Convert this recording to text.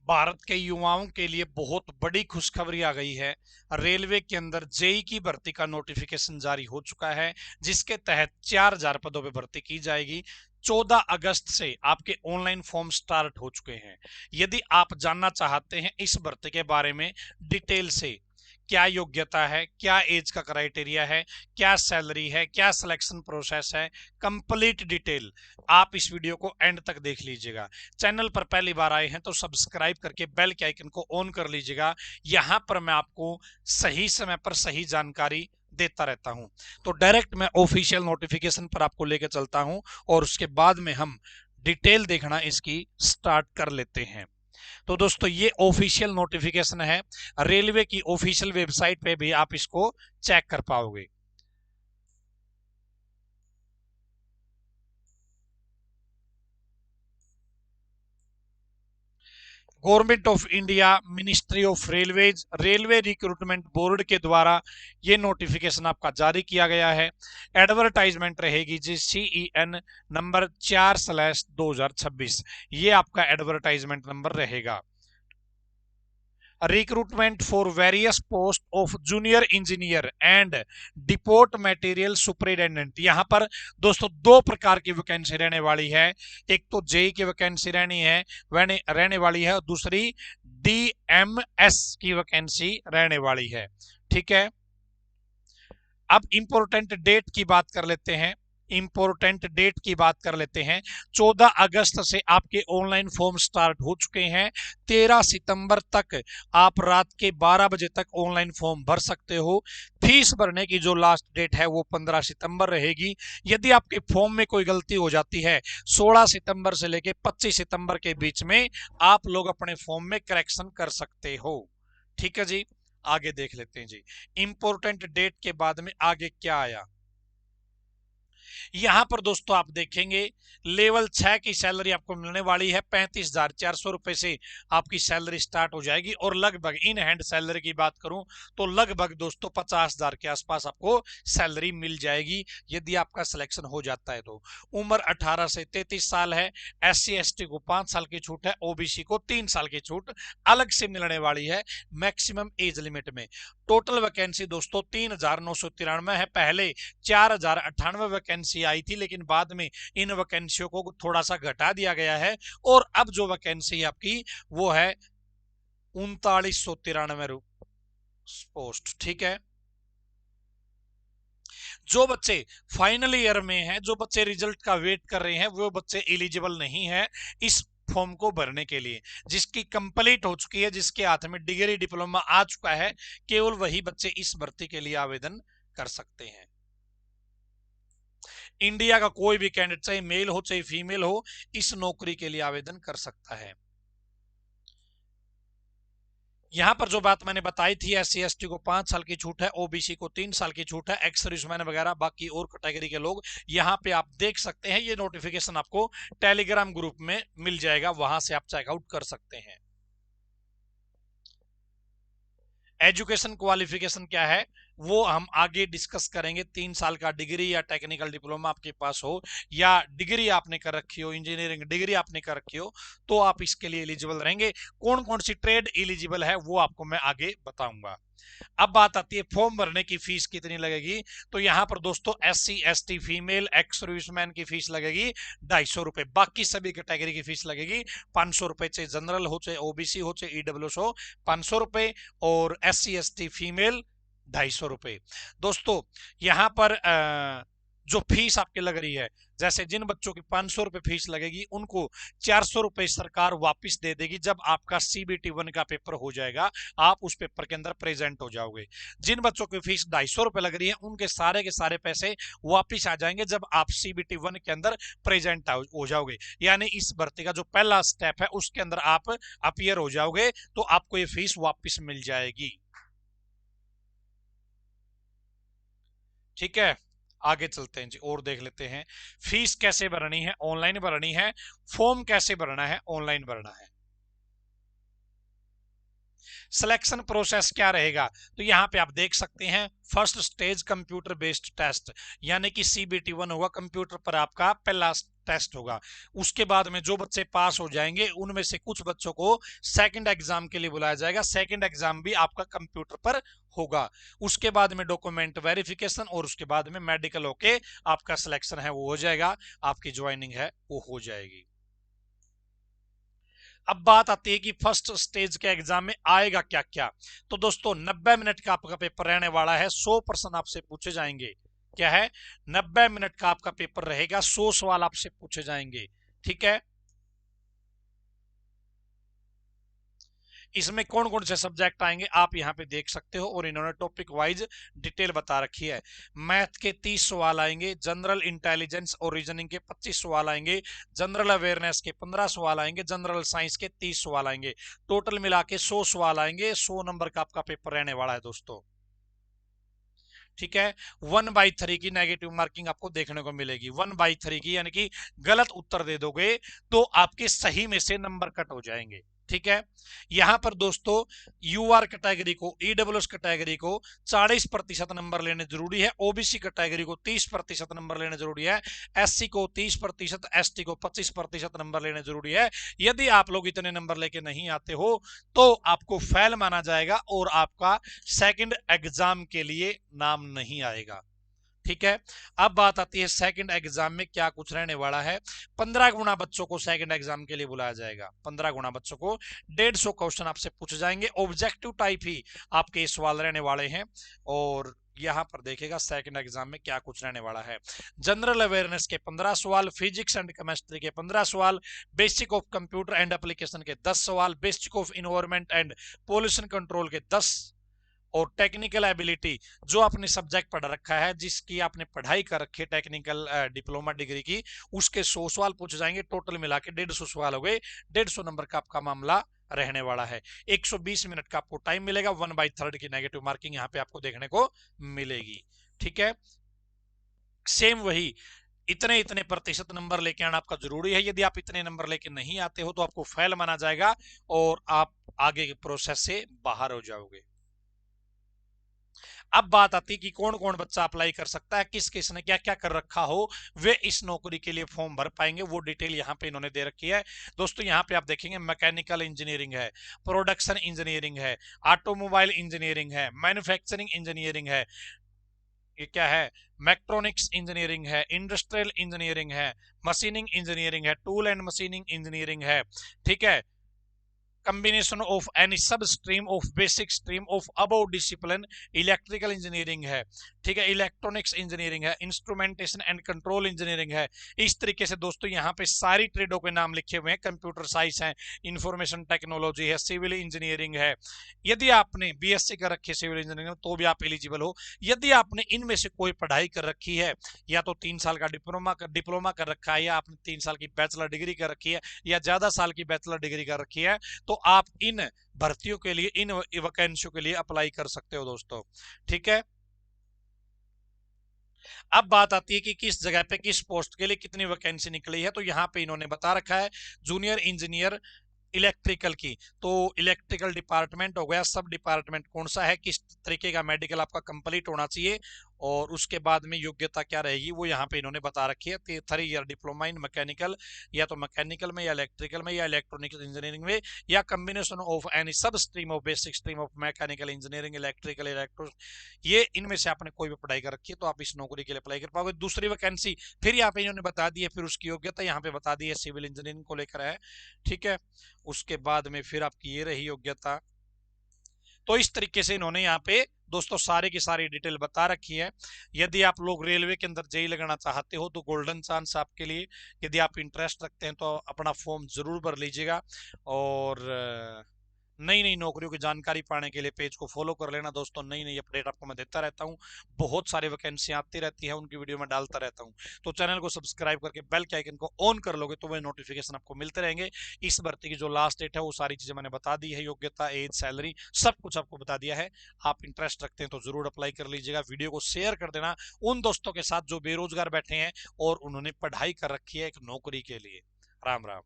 भारत के युवाओं के लिए बहुत बड़ी खुशखबरी आ गई है। रेलवे के अंदर जेई की भर्ती का नोटिफिकेशन जारी हो चुका है, जिसके तहत 4000 पदों पर भर्ती की जाएगी। 14 अगस्त से आपके ऑनलाइन फॉर्म स्टार्ट हो चुके हैं। यदि आप जानना चाहते हैं इस भर्ती के बारे में डिटेल से, क्या योग्यता है, क्या एज का क्राइटेरिया है, क्या सैलरी है, क्या सिलेक्शन प्रोसेस है, कंप्लीट डिटेल, आप इस वीडियो को एंड तक देख लीजिएगा। चैनल पर पहली बार आए हैं तो सब्सक्राइब करके बेल के आइकन को ऑन कर लीजिएगा। यहां पर मैं आपको सही समय पर सही जानकारी देता रहता हूं। तो डायरेक्ट मैं ऑफिशियल नोटिफिकेशन पर आपको लेकर चलता हूं और उसके बाद में हम डिटेल देखना इसकी स्टार्ट कर लेते हैं। तो दोस्तों ये ऑफिशियल नोटिफिकेशन है, रेलवे की ऑफिशियल वेबसाइट पे भी आप इसको चेक कर पाओगे। Government of India, ministry of railways, railway recruitment board के द्वारा ये नोटिफिकेशन आपका जारी किया गया है। एडवर्टाइजमेंट रहेगी जी CEN नंबर 4/2026, ये आपका एडवर्टाइजमेंट नंबर रहेगा। Recruitment for various post of junior engineer and depot material superintendent. यहां पर दोस्तों दो प्रकार की वैकेंसी रहने वाली है। एक तो जेई की वैकेंसी रहने वाली है और दूसरी DMS की वैकेंसी रहने वाली है। ठीक है, अब इंपोर्टेंट डेट की बात कर लेते हैं। इंपोर्टेंट डेट की बात कर लेते हैं। 14 अगस्त से आपके ऑनलाइन फॉर्म स्टार्ट हो चुके हैं। 13 सितंबर तक आप रात के 12 बजे तक ऑनलाइन फॉर्म भर सकते हो। फीस भरने की जो लास्ट डेट है वो 15 सितंबर रहेगी। यदि आपके फॉर्म में कोई गलती हो जाती है, 16 सितंबर से लेकर 25 सितंबर के बीच में आप लोग अपने फॉर्म में करेक्शन कर सकते हो। ठीक है जी, आगे देख लेते हैं जी। इंपोर्टेंट डेट के बाद में आगे क्या आया, यहां पर दोस्तों आप देखेंगे लेवल 6 की सैलरी आपको मिलने वाली है। 35,400 रुपए से आपकी सैलरी स्टार्ट हो जाएगी और लगभग इन हैंड सैलरी की बात करूं तो लगभग दोस्तों 50,000 के आसपास आपको सैलरी मिल जाएगी यदि आपका सिलेक्शन हो जाता है तो। उम्र 18 से 33 साल है। SC ST को 5 साल की छूट है, OBC को 3 साल की छूट अलग से मिलने वाली है मैक्सिमम एज लिमिट में। टोटल वैकेंसी दोस्तों 3,993 है। पहले 4,098 वैकेंसी आई थी, लेकिन बाद में इन वैकेंसियों को थोड़ा सा घटा दिया गया है और अब जो वैकेंसी आपकी वो है 3,993 पोस्ट। ठीक है, जो बच्चे फाइनल ईयर में हैं, जो बच्चे रिजल्ट का वेट कर रहे हैं, वो बच्चे एलिजिबल नहीं है इस फॉर्म को भरने के लिए। जिसकी कंप्लीट हो चुकी है, जिसके हाथ में डिग्री डिप्लोमा आ चुका है, केवल वही बच्चे इस भर्ती के लिए आवेदन कर सकते हैं। इंडिया का कोई भी कैंडिडेट, चाहे मेल हो चाहे फीमेल हो, इस नौकरी के लिए आवेदन कर सकता है। यहां पर जो बात मैंने बताई थी, SC ST को 5 साल की छूट है, OBC को 3 साल की छूट है, एक्स सर्विसमैन वगैरह बाकी और कैटेगरी के लोग यहां पे आप देख सकते हैं। ये नोटिफिकेशन आपको टेलीग्राम ग्रुप में मिल जाएगा, वहां से आप चेकआउट कर सकते हैं। एजुकेशन क्वालिफिकेशन क्या है वो हम आगे डिस्कस करेंगे। 3 साल का डिग्री या टेक्निकल डिप्लोमा आपके पास हो, या डिग्री आपने कर रखी हो, इंजीनियरिंग डिग्री आपने कर रखी हो, तो आप इसके लिए एलिजिबल रहेंगे। कौन कौन सी ट्रेड एलिजिबल है वो आपको मैं आगे बताऊंगा। अब बात आती है फॉर्म भरने की फीस कितनी लगेगी। तो यहां पर दोस्तों SC ST female ex serviceman की फीस लगेगी 250 रुपए। बाकी सभी कैटेगरी की फीस लगेगी 500 रुपए, चाहे जनरल हो चाहे OBC हो चाहे EWS हो 500 रुपए, और SC ST फीमेल 250 रुपए। दोस्तों यहां पर जो फीस आपके लग रही है, जैसे जिन बच्चों की 500 रुपए फीस लगेगी उनको 400 रुपए सरकार वापस दे देगी जब आपका CBT 1 का पेपर हो जाएगा, आप उस पेपर के अंदर प्रेजेंट हो जाओगे। जिन बच्चों की फीस 250 रुपए लग रही है उनके के सारे पैसे वापिस आ जाएंगे जब आप CBT 1 के अंदर प्रेजेंट हो जाओगे। यानी इस भर्ती का जो पहला स्टेप है उसके अंदर आप अपीयर हो जाओगे तो आपको ये फीस वापिस मिल जाएगी। ठीक है, आगे चलते हैं जी और देख लेते हैं फीस कैसे भरनी है। ऑनलाइन भरनी है। फॉर्म कैसे भरना है, ऑनलाइन भरना है। सिलेक्शन प्रोसेस क्या रहेगा, तो यहाँ पे आप देख सकते हैं first stage computer based test, यानी कि CBT 1 होगा, कंप्यूटर पर आपका पहला टेस्ट होगा। उसके बाद में जो बच्चे पास हो जाएंगे उनमें से कुछ बच्चों को सेकंड एग्जाम के लिए बुलाया जाएगा, सेकंड एग्जाम भी आपका कंप्यूटर पर होगा। उसके बाद में डॉक्यूमेंट वेरिफिकेशन और उसके बाद में मेडिकल होके आपका सिलेक्शन है वो हो जाएगा, आपकी ज्वाइनिंग है वो हो जाएगी। अब बात आती है कि फर्स्ट स्टेज के एग्जाम में आएगा क्या क्या। तो दोस्तों 90 मिनट का आपका पेपर रहने वाला है, 100% आपसे पूछे जाएंगे। क्या है, 90 मिनट का आपका पेपर रहेगा, 100 सवाल आपसे पूछे जाएंगे। ठीक है, इसमें कौन कौन से सब्जेक्ट आएंगे आप यहां पे देख सकते हो, और इन्होंने टॉपिक वाइज डिटेल बता रखी है। मैथ के 30 सवाल आएंगे, जनरल इंटेलिजेंस और रीजनिंग के 25 सवाल आएंगे, जनरल अवेयरनेस के 15 सवाल आएंगे, जनरल साइंस के 30 सवाल आएंगे। टोटल मिला के 100 सवाल आएंगे, 100 नंबर का आपका पेपर रहने वाला है दोस्तों। ठीक है, 1/3 की नेगेटिव मार्किंग आपको देखने को मिलेगी, 1/3 की, यानी कि गलत उत्तर दे दोगे तो आपके सही में से नंबर कट हो जाएंगे। ठीक है, यहां पर दोस्तों यूआर कैटेगरी को, ईडब्ल्यूएस कैटेगरी को 40% नंबर लेने जरूरी है, ओबीसी कैटेगरी को 30% नंबर लेने जरूरी है, एससी को 30%, एसटी को 25% नंबर लेने जरूरी है। यदि आप लोग इतने नंबर लेके नहीं आते हो तो आपको फेल माना जाएगा और आपका सेकंड एग्जाम के लिए नाम नहीं आएगा। ठीक है, अब बात आती है सेकंड एग्जाम में क्या कुछ रहने वाला है। 15 गुना बच्चों को सेकंड एग्जाम के लिए बुलाया जाएगा, 15 गुना बच्चों को 150 क्वेश्चन आपसे पूछे जाएंगे, ऑब्जेक्टिव टाइप ही आपके सवाल रहने वाले हैं। और यहां पर देखेगा सेकंड एग्जाम में क्या कुछ रहने वाला है। जनरल अवेयरनेस के 15 सवाल, फिजिक्स एंड केमिस्ट्री के 15 सवाल, basic of computer and application के 10 सवाल, basic of environment and pollution control के 10, और टेक्निकल एबिलिटी जो आपने सब्जेक्ट पढ़ रखा है, जिसकी आपने पढ़ाई कर रखी है टेक्निकल डिप्लोमा डिग्री की, उसके 100 सवाल पूछे जाएंगे। टोटल मिला के 150 सवाल हो गए, 150 नंबर का आपका मामला रहने वाला है। 120 मिनट का आपको टाइम मिलेगा, 1/3 की नेगेटिव मार्किंग यहाँ पे आपको देखने को मिलेगी। ठीक है, सेम वही इतने इतने प्रतिशत नंबर लेके आना आपका जरूरी है। यदि आप इतने नंबर लेके नहीं आते हो तो आपको फेल माना जाएगा और आप आगे के प्रोसेस से बाहर हो जाओगे। अब बात आती है कि कौन कौन बच्चा अप्लाई कर सकता है, किस किस ने क्या क्या कर रखा हो वे इस नौकरी के लिए फॉर्म भर पाएंगे, वो डिटेल यहाँ पे इन्होंने दे रखी है। दोस्तों यहाँ पे आप देखेंगे मैकेनिकल इंजीनियरिंग है, प्रोडक्शन इंजीनियरिंग है, ऑटोमोबाइल इंजीनियरिंग है, मैन्युफैक्चरिंग इंजीनियरिंग है, ये क्या है, मैक्ट्रॉनिक्स इंजीनियरिंग है, इंडस्ट्रियल इंजीनियरिंग है, मशीनिंग इंजीनियरिंग है, टूल एंड मशीनिंग इंजीनियरिंग है। ठीक है, combination of any sub stream of basic stream of above discipline, electrical engineering है। ठीक है, इलेक्ट्रॉनिक्स इंजीनियरिंग है, इंस्ट्रूमेंटेशन एंड कंट्रोल इंजीनियरिंग है। इस तरीके से दोस्तों यहाँ पे सारी ट्रेडों के नाम लिखे हुए हैं, कंप्यूटर साइंस है, इंफॉर्मेशन टेक्नोलॉजी है, सिविल इंजीनियरिंग है। यदि आपने बीएससी कर रखी है सिविल इंजीनियरिंग तो भी आप एलिजिबल हो। यदि आपने इनमें से कोई पढ़ाई कर रखी है, या तो 3 साल का डिप्लोमा कर रखा है, या आपने 3 साल की बैचलर डिग्री कर रखी है, या ज्यादा साल की बैचलर डिग्री कर रखी है, तो आप इन भर्तियों के लिए, इन वैकेंसियों के लिए अप्लाई कर सकते हो दोस्तों। ठीक है, अब बात आती है कि किस जगह पे किस पोस्ट के लिए कितनी वैकेंसी निकली है, तो यहां पे इन्होंने बता रखा है जूनियर इंजीनियर इलेक्ट्रिकल की। तो इलेक्ट्रिकल डिपार्टमेंट हो गया, सब डिपार्टमेंट कौन सा है, किस तरीके का मेडिकल आपका कंप्लीट होना चाहिए, और उसके बाद में योग्यता क्या रहेगी वो यहाँ पे इन्होंने बता रखी है। 3 ईयर डिप्लोमा इन मैकेनिकल, या तो मैकेनिकल में, या इलेक्ट्रिकल में, या इलेक्ट्रॉनिक्स इंजीनियरिंग में, या कम्बिनेशन ऑफ एनी सब stream of basic stream of mechanical engineering, electrical, electro, ये इनमें से आपने कोई भी पढ़ाई कर रखी है तो आप इस नौकरी के लिए अप्लाई कर पाओगे। दूसरी वैकेंसी फिर यहाँ पे इन्होंने बता दी है, फिर उसकी योग्यता यहाँ पे बता दी है, सिविल इंजीनियरिंग को लेकर है। ठीक है, उसके बाद में फिर आपकी ये रही योग्यता। तो इस तरीके से इन्होंने यहाँ पे दोस्तों सारे की सारी डिटेल बता रखी है। यदि आप लोग रेलवे के अंदर जेई लगाना चाहते हो तो गोल्डन चांस आपके लिए। यदि आप इंटरेस्ट रखते हैं तो अपना फॉर्म जरूर भर लीजिएगा, और नई नई नौकरियों की जानकारी पाने के लिए पेज को फॉलो कर लेना दोस्तों। नई नई अपडेट आपको मैं देता रहता हूं, बहुत सारे वैकेंसी आती रहती है, उनकी वीडियो में डालता रहता हूं। तो चैनल को सब्सक्राइब करके बेल के आइकन को ऑन कर लोगे तो वह नोटिफिकेशन आपको मिलते रहेंगे। इस भर्ती की जो लास्ट डेट है वो सारी चीजें मैंने बता दी है, योग्यता, एज, सैलरी, सब कुछ आपको बता दिया है। आप इंटरेस्ट रखते हैं तो जरूर अप्लाई कर लीजिएगा। वीडियो को शेयर कर देना उन दोस्तों के साथ जो बेरोजगार बैठे हैं और उन्होंने पढ़ाई कर रखी है एक नौकरी के लिए। राम राम।